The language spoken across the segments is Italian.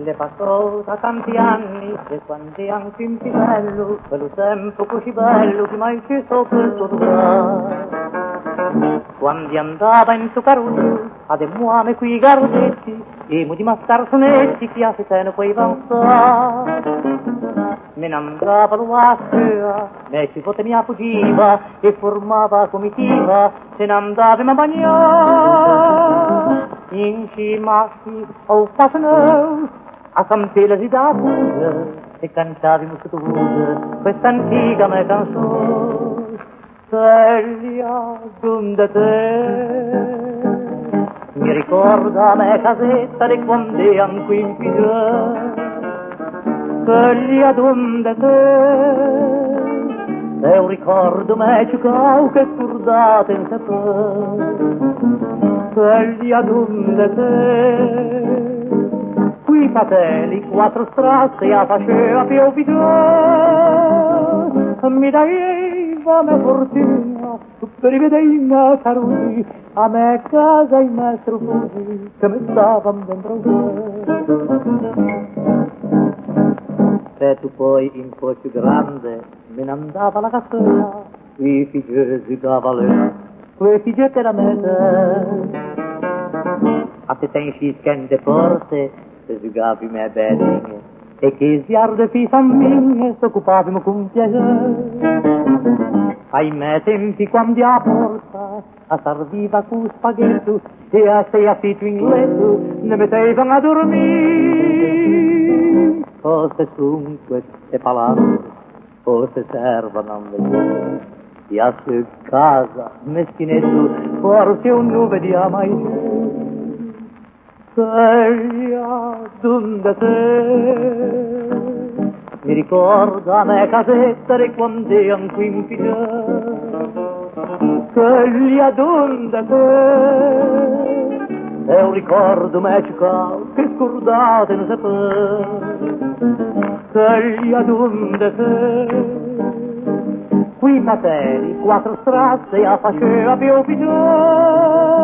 Le passò da tanti anni e quando anche in pisello, quello tempo così bello che mai ci so per trovare. Quando andava in suo carrullo, ad emuame qui garotetti, e mu di mascar sonetti che a se tene poi avanzare. Me ne andava la sera, me ci fotte mia fuggiva, e formava comitiva, se ne andava a bagnare. In cima qui, oh fasano, a campela si da pure, e cantavimo sottovoce questa antica me canzone. Celia d'onde te, mi ricorda me casetta di quando anche in pigione. Celia d'onde te, è un ricordo me giocau che scordate in sapore. Celia d'onde te, qui fratelli, quattro strade a faceva più pigione. Mi dai a me fortuna, per rivedere caruni, a me casa in maestro fusi, che mi stavano dentro te. Se tu poi in po' più grande, me ne andava la cassetta, i figli si cavalera, quei figli che la mette. A te tenci scende forte, se giugavi me belline, e che sguardo fi famiglie s'occupavimo con piacere. Ai me tempi quando a porta a serviva con spaghetto e a sei affitto in letto ne mettevano a dormire. Forse son queste palabre, forse servono a un vedere, e a su casa meschinetto forse un non vediamo mai più. Celia d'onde te, mi ricorda me casetta di quando anche in pigione. Celia d'onde te, è un ricordo magico che scordate non sapete. Celia d'onde te, qui fratelli, quattro strade a faceva più pigione.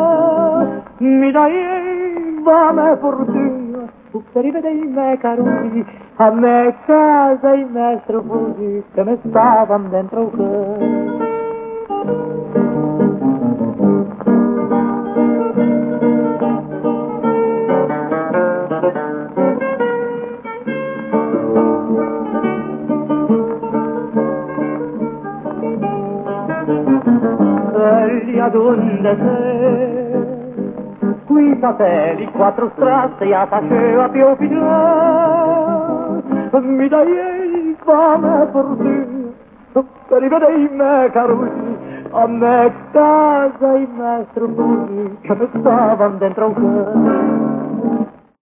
Mi dai a me fortuna, per rivedere me caruni, a me casa i maestro fusi che mi stavano dentro te. Celia d'onde te, qui fratelli, quattro strade a faceva più pigione. Mi dai a me fortuna, per rivedere me caruni, a me casa i maestro fusi che mi stavano dentro un cuore.